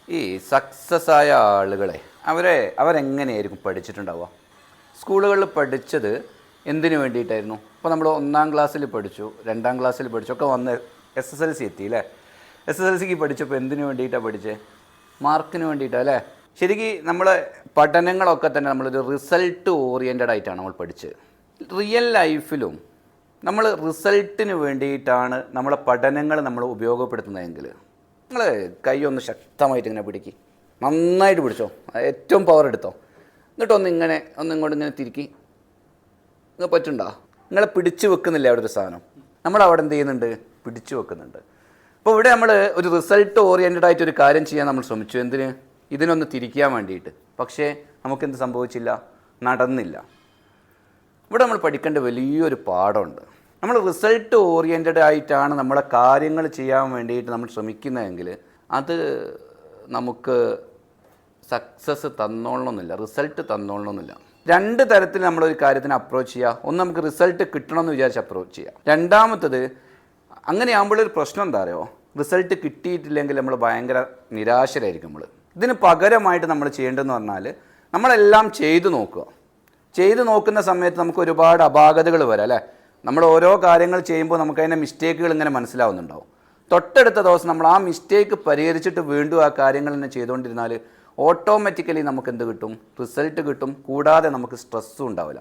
ഈ സക്സസ് ആയ ആളുകളെ അവരെങ്ങനെയായിരിക്കും പഠിച്ചിട്ടുണ്ടാവുക? സ്കൂളുകളിൽ പഠിച്ചത് എന്തിനു വേണ്ടിയിട്ടായിരുന്നു? ഇപ്പോൾ നമ്മൾ 1-ാം ക്ലാസ്സിൽ പഠിച്ചു, 2-ാം ക്ലാസ്സിൽ പഠിച്ചു, ഒക്കെ വന്ന് SSLC എത്തി അല്ലേ? SSLCക്ക് പഠിച്ചപ്പോൾ എന്തിനു വേണ്ടിയിട്ടാണ് പഠിച്ചത്? മാർക്കിന് വേണ്ടിയിട്ടാണ് അല്ലേ? ശരിക്കും നമ്മളെ പഠനങ്ങളൊക്കെ തന്നെ നമ്മളൊരു റിസൾട്ട് ഓറിയൻറ്റഡ് ആയിട്ടാണ് നമ്മൾ പഠിച്ചത്. റിയൽ ലൈഫിലും നമ്മൾ റിസൾട്ടിന് വേണ്ടിയിട്ടാണ് നമ്മളെ പഠനങ്ങൾ നമ്മൾ ഉപയോഗപ്പെടുത്തുന്നതെങ്കിൽ നിങ്ങൾ കൈ ഒന്ന് ശക്തമായിട്ട് ഇങ്ങനെ പിടിക്കി, നന്നായിട്ട് പിടിച്ചോ, ഏറ്റവും പവർ എടുത്തോ, എന്നിട്ടൊന്ന് ഇങ്ങോട്ട് ഇങ്ങനെ തിരുക്കി. നിങ്ങൾ പറ്റുണ്ടോ? നിങ്ങളെ പിടിച്ചു വെക്കുന്നില്ല അവിടെ ഒരു സാധനം, നമ്മളവിടെ എന്ത് ചെയ്യുന്നുണ്ട്? പിടിച്ചു വെക്കുന്നുണ്ട്. അപ്പോൾ ഇവിടെ നമ്മൾ ഒരു റിസൾട്ട് ഓറിയൻറ്റഡ് ആയിട്ട് ഒരു കാര്യം ചെയ്യാൻ നമ്മൾ ശ്രമിച്ചു. എന്തിന്? ഇതിനൊന്ന് തിരിക്കാൻ വേണ്ടിയിട്ട്. പക്ഷേ നമുക്കെന്ത് സംഭവിച്ചില്ല? നടന്നില്ല. ഇവിടെ നമ്മൾ പഠിക്കേണ്ട വലിയൊരു പാഠമുണ്ട്. നമ്മൾ റിസൾട്ട് ഓറിയൻറ്റഡ് ആയിട്ടാണ് നമ്മളെ കാര്യങ്ങൾ ചെയ്യാൻ വേണ്ടിയിട്ട് നമ്മൾ ശ്രമിക്കുന്നതെങ്കിൽ അത് നമുക്ക് സക്സസ് തന്നോളണമെന്നില്ല, റിസൾട്ട് തന്നോളണമെന്നില്ല. 2 തരത്തിൽ നമ്മളൊരു കാര്യത്തിന് അപ്രോച്ച് ചെയ്യുക. ഒന്ന്, നമുക്ക് റിസൾട്ട് കിട്ടണമെന്ന് വിചാരിച്ച് അപ്രോച്ച് ചെയ്യാം. രണ്ടാമത്തത്, അങ്ങനെയാകുമ്പോഴൊരു പ്രശ്നം എന്താ അറിയോ? റിസൾട്ട് കിട്ടിയിട്ടില്ലെങ്കിൽ നമ്മൾ ഭയങ്കര നിരാശരായിരിക്കും. ഇതിന് പകരമായിട്ട് നമ്മൾ ചെയ്യേണ്ടതെന്ന് പറഞ്ഞാൽ നമ്മളെല്ലാം ചെയ്തു നോക്കുക. ചെയ്തു നോക്കുന്ന സമയത്ത് നമുക്ക് ഒരുപാട് അപാകതകൾ വരാം അല്ലേ? നമ്മൾ ഓരോ കാര്യങ്ങൾ ചെയ്യുമ്പോൾ നമുക്കതിൻ്റെ മിസ്റ്റേക്കുകൾ ഇങ്ങനെ മനസ്സിലാവുന്നുണ്ടാവും. തൊട്ടടുത്ത ദിവസം നമ്മൾ ആ മിസ്റ്റേക്ക് പരിഹരിച്ചിട്ട് വീണ്ടും ആ കാര്യങ്ങൾ തന്നെ ചെയ്തുകൊണ്ടിരുന്നാൽ ഓട്ടോമാറ്റിക്കലി നമുക്ക് എന്ത് കിട്ടും? റിസൾട്ട് കിട്ടും. കൂടാതെ നമുക്ക് സ്ട്രെസ്സും ഉണ്ടാവില്ല.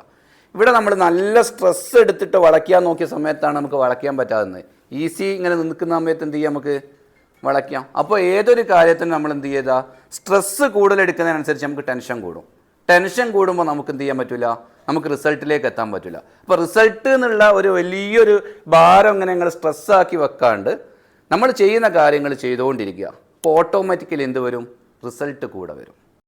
ഇവിടെ നമ്മൾ നല്ല സ്ട്രെസ്സ് എടുത്തിട്ട് വളയ്ക്കാൻ നോക്കിയ സമയത്താണ് നമുക്ക് വളയ്ക്കാൻ പറ്റാവുന്നത്. ഈസി ഇങ്ങനെ നിൽക്കുന്ന സമയത്ത് എന്ത് ചെയ്യാം? നമുക്ക് വളയ്ക്കാം. അപ്പോൾ ഏതൊരു കാര്യത്തിനും നമ്മൾ എന്ത് ചെയ്താൽ സ്ട്രെസ്സ് കൂടുതലെടുക്കുന്നതിനനുസരിച്ച് നമുക്ക് ടെൻഷൻ കൂടും. ടെൻഷൻ കൂടുമ്പോൾ നമുക്ക് എന്ത് ചെയ്യാൻ പറ്റില്ല? നമുക്ക് റിസൾട്ടിലേക്ക് എത്താൻ പറ്റില്ല. അപ്പോൾ റിസൾട്ട് എന്നുള്ള ഒരു വലിയൊരു ഭാരം ഇങ്ങനെ നിങ്ങൾ സ്ട്രെസ്സാക്കി വെക്കാണ്ട് നമ്മൾ ചെയ്യുന്ന കാര്യങ്ങൾ ചെയ്തുകൊണ്ടിരിക്കുക. അപ്പോൾ ഓട്ടോമാറ്റിക്കലി എന്ത് വരും? റിസൾട്ട് കൂടെ വരും.